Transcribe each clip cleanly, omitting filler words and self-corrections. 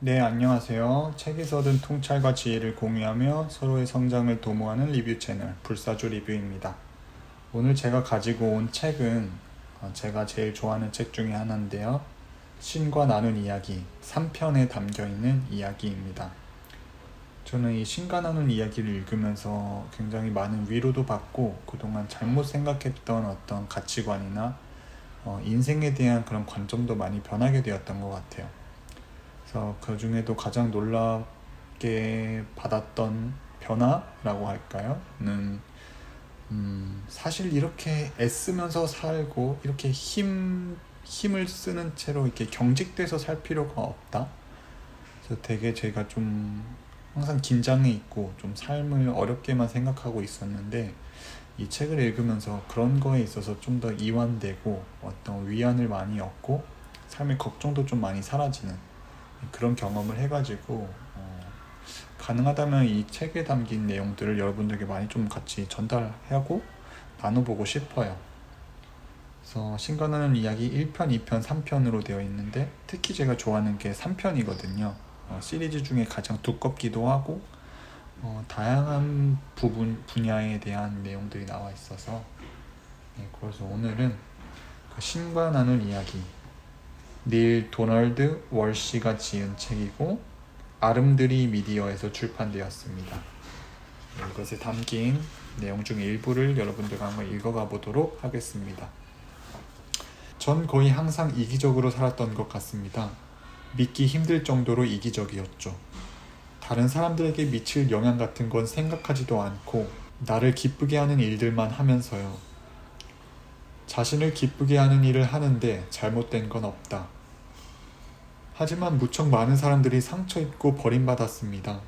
네, 안녕하세요. 책에서 얻은 통찰과 지혜를 공유하며 서로의 성장을 도모하는 리뷰 채널 불사조 리뷰입니다. 오늘 제가 가지고 온 책은 제가 제일 좋아하는 책 중에 하나인데요. 신과 나눈 이야기 3편에 담겨있는 이야기입니다. 저는 이 신과 나눈 이야기를 읽으면서 굉장히 많은 위로도 받고 그동안 잘못 생각했던 어떤 가치관이나 인생에 대한 그런 관점도 많이 변하게 되었던 것 같아요. 그래서 그 중에도 가장 놀랍게 받았던 변화라고 할까요?는 사실 이렇게 애쓰면서 살고 이렇게 힘을 쓰는 채로 이렇게 경직돼서 살 필요가 없다. 그래서 되게 제가 좀 항상 긴장해 있고 좀 삶을 어렵게만 생각하고 있었는데 이 책을 읽으면서 그런 거에 있어서 좀 더 이완되고 어떤 위안을 많이 얻고 삶의 걱정도 좀 많이 사라지는 그런 경험을 해가지고 가능하다면 이 책에 담긴 내용들을 여러분들에게 많이 좀 같이 전달하고 나눠보고 싶어요. 그래서 신관하는 이야기 1편, 2편, 3편으로 되어 있는데 특히 제가 좋아하는 게 3편이거든요. 시리즈 중에 가장 두껍기도 하고 다양한 분야에 대한 내용들이 나와 있어서 그래서 오늘은 그 신과 나눈 이야기 닐 도널드 월시가 지은 책이고 아름드리 미디어에서 출판되었습니다. 이것에 담긴 내용 중 일부를 여러분들과 한번 읽어가 보도록 하겠습니다. 전 거의 항상 이기적으로 살았던 것 같습니다. 믿기 힘들 정도로 이기적이었죠. 다른 사람들에게 미칠 영향 같은 건 생각하지도 않고 나를 기쁘게 하는 일들만 하면서요. 자신을 기쁘게 하는 일을 하는데 잘못된 건 없다. 하지만 무척 많은 사람들이 상처 입고 버림받았습니다.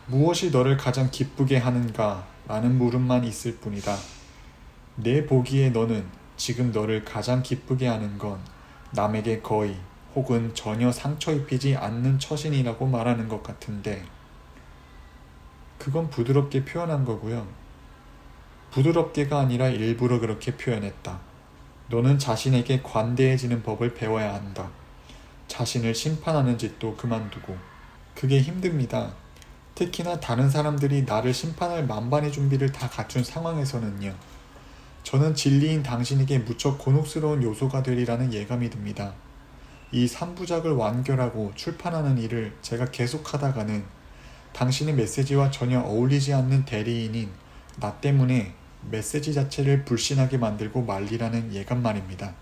무엇이 너를 가장 기쁘게 하는가? 라는 물음만 있을 뿐이다. 내 보기에 너는 지금 너를 가장 기쁘게 하는 건 남에게 거의 혹은 전혀 상처 입히지 않는 처신이라고 말하는 것 같은데 그건 부드럽게 표현한 거고요. 부드럽게가 아니라 일부러 그렇게 표현했다. 너는 자신에게 관대해지는 법을 배워야 한다. 자신을 심판하는 짓도 그만두고. 그게 힘듭니다. 특히나 다른 사람들이 나를 심판할 만반의 준비를 다 갖춘 상황에서는요. 저는 진리인 당신에게 무척 곤혹스러운 요소가 되리라는 예감이 듭니다. 이 3부작을 완결하고 출판하는 일을 제가 계속하다가는 당신의 메시지와 전혀 어울리지 않는 대리인인 나 때문에 메시지 자체를 불신하게 만들고 말리라는 예감 말입니다.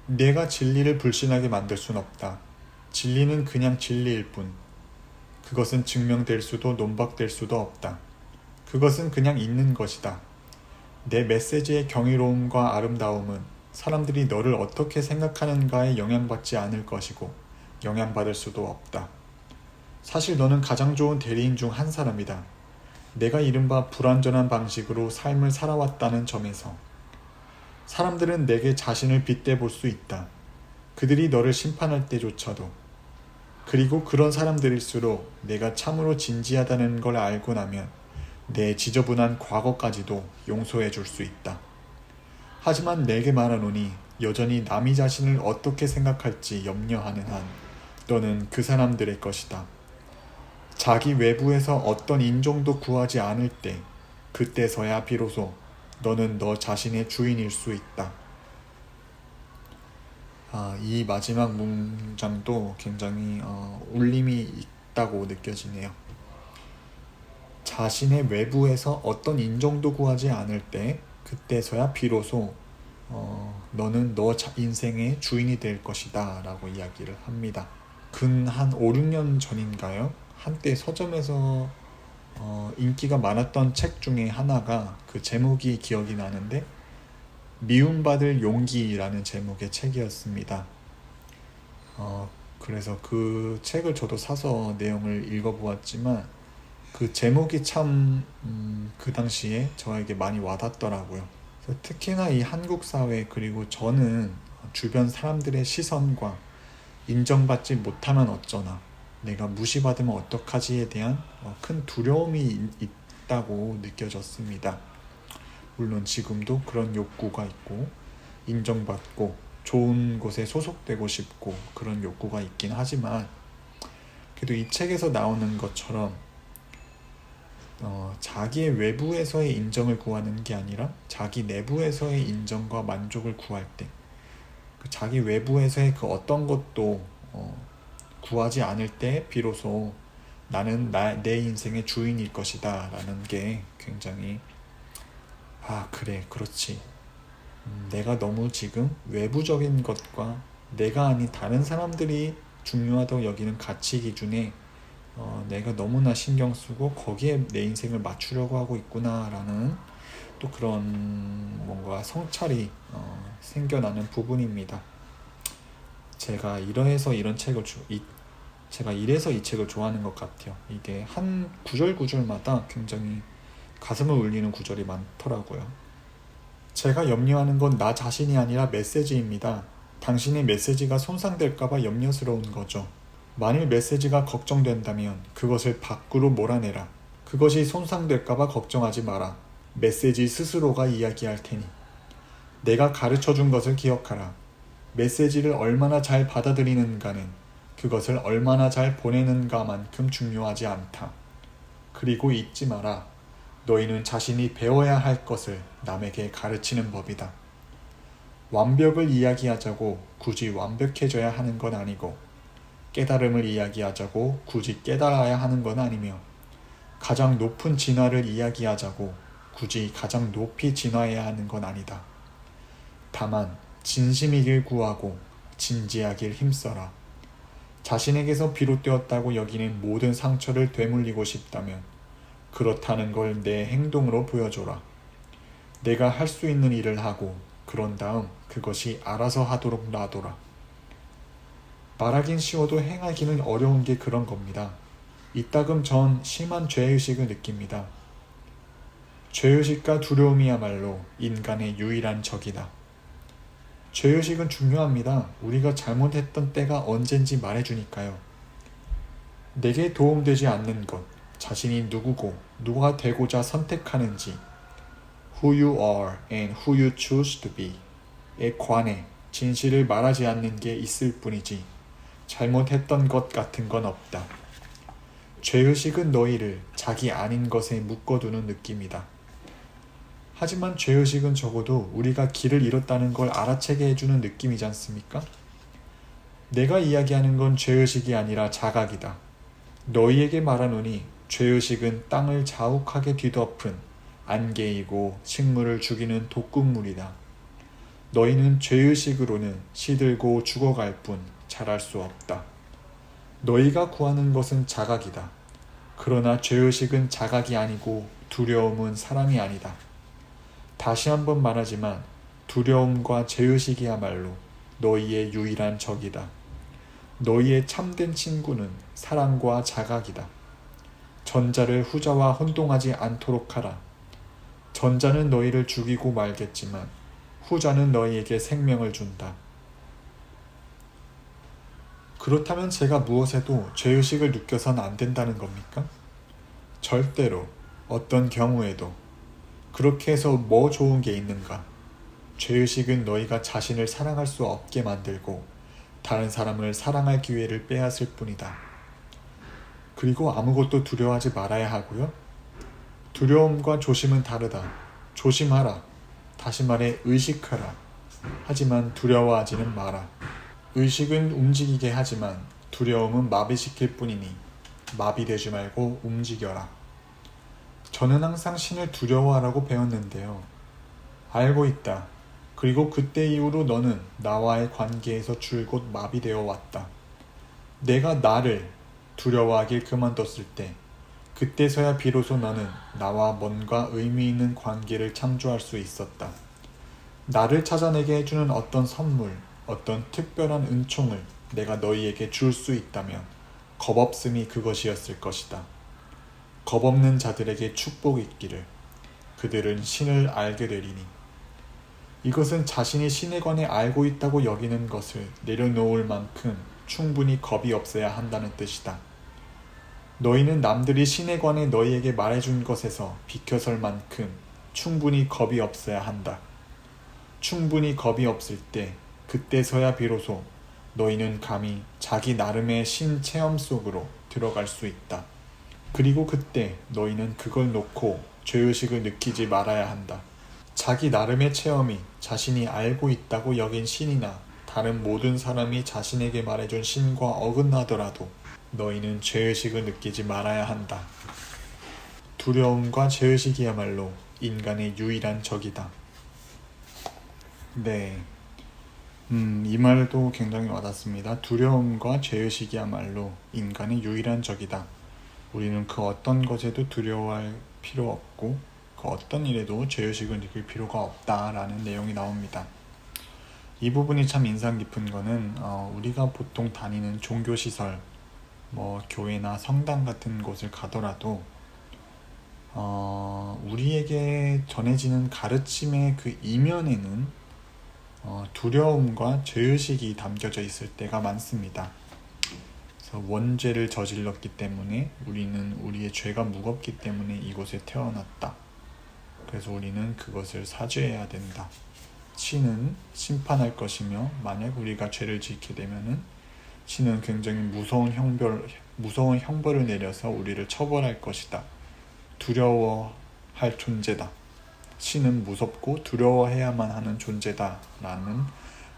내가 진리를 불신하게 만들 순 없다. 진리는 그냥 진리일 뿐. 그것은 증명될 수도 논박될 수도 없다. 그것은 그냥 있는 것이다. 내 메시지의 경이로움과 아름다움은 사람들이 너를 어떻게 생각하는가에 영향받지 않을 것이고 영향받을 수도 없다. 사실 너는 가장 좋은 대리인 중 한 사람이다. 내가 이른바 불완전한 방식으로 삶을 살아왔다는 점에서 사람들은 내게 자신을 빗대 볼 수 있다. 그들이 너를 심판할 때조차도. 그리고 그런 사람들일수록 내가 참으로 진지하다는 걸 알고 나면 내 지저분한 과거까지도 용서해 줄 수 있다. 하지만 내게 말하노니 여전히 남이 자신을 어떻게 생각할지 염려하는 한 너는 그 사람들의 것이다. 자기 외부에서 어떤 인정도 구하지 않을 때 그때서야 비로소 너는 너 자신의 주인일 수 있다. 이 마지막 문장도 굉장히 울림이 있다고 느껴지네요. 자신의 외부에서 어떤 인정도 구하지 않을 때 그때서야 비로소 너는 너 인생의 주인이 될 것이다 라고 이야기를 합니다. 근 한 5, 6년 전인가요? 한때 서점에서 인기가 많았던 책 중에 하나가 그 제목이 기억이 나는데 미움받을 용기라는 제목의 책이었습니다. 그래서 그 책을 저도 사서 내용을 읽어보았지만 그 제목이 참 그 당시에 저에게 많이 와닿더라고요. 특히나 이 한국 사회 그리고 저는 주변 사람들의 시선과 인정받지 못하면 어쩌나 내가 무시받으면 어떡하지에 대한 큰 두려움이 있다고 느껴졌습니다. 물론 지금도 그런 욕구가 있고 인정받고 좋은 곳에 소속되고 싶고 그런 욕구가 있긴 하지만 그래도 이 책에서 나오는 것처럼 자기의 외부에서의 인정을 구하는 게 아니라 자기 내부에서의 인정과 만족을 구할 때, 그 자기 외부에서의 그 어떤 것도 구하지 않을 때 비로소 나는 내 인생의 주인일 것이다 라는 게 굉장히 그래, 그렇지. 내가 너무 지금 외부적인 것과 내가 아닌 다른 사람들이 중요하다고 여기는 가치 기준에 내가 너무나 신경 쓰고 거기에 내 인생을 맞추려고 하고 있구나 라는 또 그런 뭔가 성찰이 생겨나는 부분입니다. 제가 이래서 이 책을 좋아하는 것 같아요. 이게 한 구절마다 굉장히 가슴을 울리는 구절이 많더라고요. 제가 염려하는 건 나 자신이 아니라 메시지입니다. 당신의 메시지가 손상될까봐 염려스러운 거죠. 만일 메시지가 걱정된다면 그것을 밖으로 몰아내라. 그것이 손상될까봐 걱정하지 마라. 메시지 스스로가 이야기할 테니. 내가 가르쳐준 것을 기억하라. 메시지를 얼마나 잘 받아들이는가는 그것을 얼마나 잘 보내는가만큼 중요하지 않다. 그리고 잊지 마라. 너희는 자신이 배워야 할 것을 남에게 가르치는 법이다. 완벽을 이야기하자고 굳이 완벽해져야 하는 건 아니고, 깨달음을 이야기하자고 굳이 깨달아야 하는 건 아니며, 가장 높은 진화를 이야기하자고 굳이 가장 높이 진화해야 하는 건 아니다. 다만 진심이길 구하고 진지하길 힘써라. 자신에게서 비롯되었다고 여기는 모든 상처를 되물리고 싶다면 그렇다는 걸 내 행동으로 보여줘라. 내가 할 수 있는 일을 하고 그런 다음 그것이 알아서 하도록 놔둬라. 말하긴 쉬워도 행하기는 어려운 게 그런 겁니다. 이따금 전 심한 죄의식을 느낍니다. 죄의식과 두려움이야말로 인간의 유일한 적이다. 죄의식은 중요합니다. 우리가 잘못했던 때가 언젠지 말해주니까요. 내게 도움되지 않는 것, 자신이 누구고 누가 되고자 선택하는지, who you are and who you choose to be에 관해 진실을 말하지 않는 게 있을 뿐이지 잘못했던 것 같은 건 없다. 죄의식은 너희를 자기 아닌 것에 묶어두는 느낌이다. 하지만 죄의식은 적어도 우리가 길을 잃었다는 걸 알아채게 해주는 느낌이지 않습니까? 내가 이야기하는 건 죄의식이 아니라 자각이다. 너희에게 말하노니 죄의식은 땅을 자욱하게 뒤덮은 안개이고 식물을 죽이는 독극물이다. 너희는 죄의식으로는 시들고 죽어갈 뿐 자랄 수 없다. 너희가 구하는 것은 자각이다. 그러나 죄의식은 자각이 아니고 두려움은 사랑이 아니다. 다시 한번 말하지만 두려움과 죄의식이야말로 너희의 유일한 적이다. 너희의 참된 친구는 사랑과 자각이다. 전자를 후자와 혼동하지 않도록 하라. 전자는 너희를 죽이고 말겠지만 후자는 너희에게 생명을 준다. 그렇다면 제가 무엇에도 죄의식을 느껴선 안 된다는 겁니까? 절대로, 어떤 경우에도. 그렇게 해서 뭐 좋은 게 있는가? 죄의식은 너희가 자신을 사랑할 수 없게 만들고 다른 사람을 사랑할 기회를 빼앗을 뿐이다. 그리고 아무것도 두려워하지 말아야 하고요. 두려움과 조심은 다르다. 조심하라. 다시 말해 의식하라. 하지만 두려워하지는 마라. 의식은 움직이게 하지만 두려움은 마비시킬 뿐이니 마비되지 말고 움직여라. 저는 항상 신을 두려워하라고 배웠는데요. 알고 있다. 그리고 그때 이후로 너는 나와의 관계에서 줄곧 마비되어 왔다. 내가 나를 두려워하길 그만뒀을 때 그때서야 비로소 너는 나와 뭔가 의미 있는 관계를 창조할 수 있었다. 나를 찾아내게 해주는 어떤 선물, 어떤 특별한 은총을 내가 너희에게 줄 수 있다면 겁없음이 그것이었을 것이다. 겁없는 자들에게 축복이 있기를. 그들은 신을 알게 되리니. 이것은 자신이 신에 관해 알고 있다고 여기는 것을 내려놓을 만큼 충분히 겁이 없어야 한다는 뜻이다. 너희는 남들이 신에 관해 너희에게 말해준 것에서 비켜설 만큼 충분히 겁이 없어야 한다. 충분히 겁이 없을 때 그때서야 비로소 너희는 감히 자기 나름의 신 체험 속으로 들어갈 수 있다. 그리고 그때 너희는 그걸 놓고 죄의식을 느끼지 말아야 한다. 자기 나름의 체험이 자신이 알고 있다고 여긴 신이나 다른 모든 사람이 자신에게 말해준 신과 어긋나더라도 너희는 죄의식을 느끼지 말아야 한다. 두려움과 죄의식이야말로 인간의 유일한 적이다. 네. 이 말도 굉장히 와닿습니다. 두려움과 죄의식이야말로 인간의 유일한 적이다. 우리는 그 어떤 것에도 두려워할 필요 없고 그 어떤 일에도 죄의식을 느낄 필요가 없다라는 내용이 나옵니다. 이 부분이 참 인상 깊은 거는 우리가 보통 다니는 종교시설, 교회나 성당 같은 곳을 가더라도 우리에게 전해지는 가르침의 그 이면에는 두려움과 죄의식이 담겨져 있을 때가 많습니다. 그래서 원죄를 저질렀기 때문에 우리는 우리의 죄가 무겁기 때문에 이곳에 태어났다. 그래서 우리는 그것을 사죄해야 된다. 신은 심판할 것이며 만약 우리가 죄를 짓게 되면은 신은 굉장히 무서운 형벌을 내려서 우리를 처벌할 것이다. 두려워할 존재다. 신은 무섭고 두려워해야만 하는 존재다 라는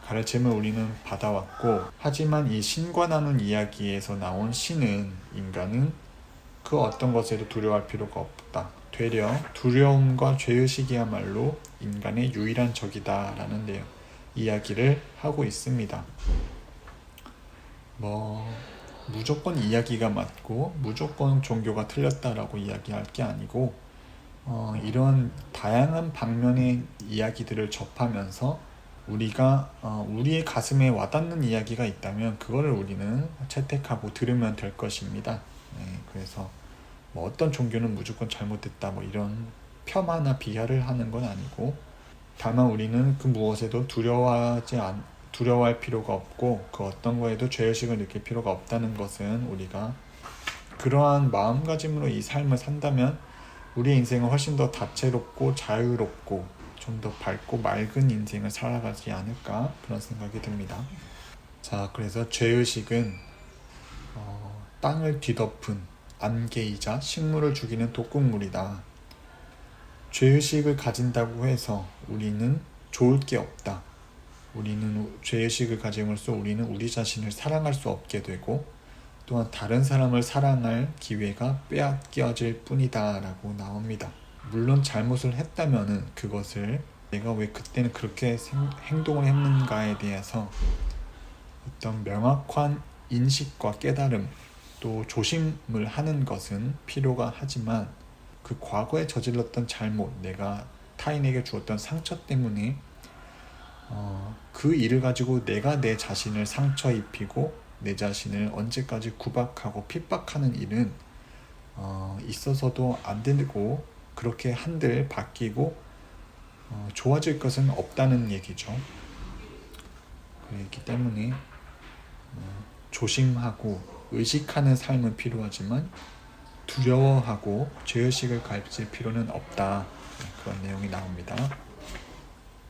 가르침을 우리는 받아왔고, 하지만 이 신과 나눈 이야기에서 나온 신은 인간은 그 어떤 것에도 두려워할 필요가 없다. 되려 두려움과 죄의식이야말로 인간의 유일한 적이다 라는 이야기를 하고 있습니다. 무조건 이야기가 맞고 무조건 종교가 틀렸다라고 이야기할 게 아니고 이런 다양한 방면의 이야기들을 접하면서 우리가 우리의 가슴에 와닿는 이야기가 있다면 그거를 우리는 채택하고 들으면 될 것입니다. 그래서 어떤 종교는 무조건 잘못됐다 이런 폄하나 비하를 하는 건 아니고, 다만 우리는 그 무엇에도 두려워할 필요가 없고 그 어떤 거에도 죄의식을 느낄 필요가 없다는 것은, 우리가 그러한 마음가짐으로 이 삶을 산다면 우리의 인생은 훨씬 더 다채롭고 자유롭고 좀 더 밝고 맑은 인생을 살아가지 않을까, 그런 생각이 듭니다. 자, 그래서 죄의식은 땅을 뒤덮은 안개이자 식물을 죽이는 독극물이다. 죄의식을 가진다고 해서 우리는 좋을 게 없다. 우리는 죄의식을 가짐으로써 우리는 우리 자신을 사랑할 수 없게 되고 또한 다른 사람을 사랑할 기회가 빼앗겨질 뿐이다 라고 나옵니다. 물론 잘못을 했다면은 그것을 내가 왜 그때는 그렇게 행동을 했는가에 대해서 어떤 명확한 인식과 깨달음, 또 조심을 하는 것은 필요가 하지만 그 과거에 저질렀던 잘못, 내가 타인에게 주었던 상처 때문에 그 일을 가지고 내가 내 자신을 상처 입히고 내 자신을 언제까지 구박하고 핍박하는 일은 있어서도 안 되고, 그렇게 한들 바뀌고 좋아질 것은 없다는 얘기죠. 그렇기 때문에 조심하고 의식하는 삶은 필요하지만 두려워하고 죄의식을 가질 필요는 없다, 그런 내용이 나옵니다.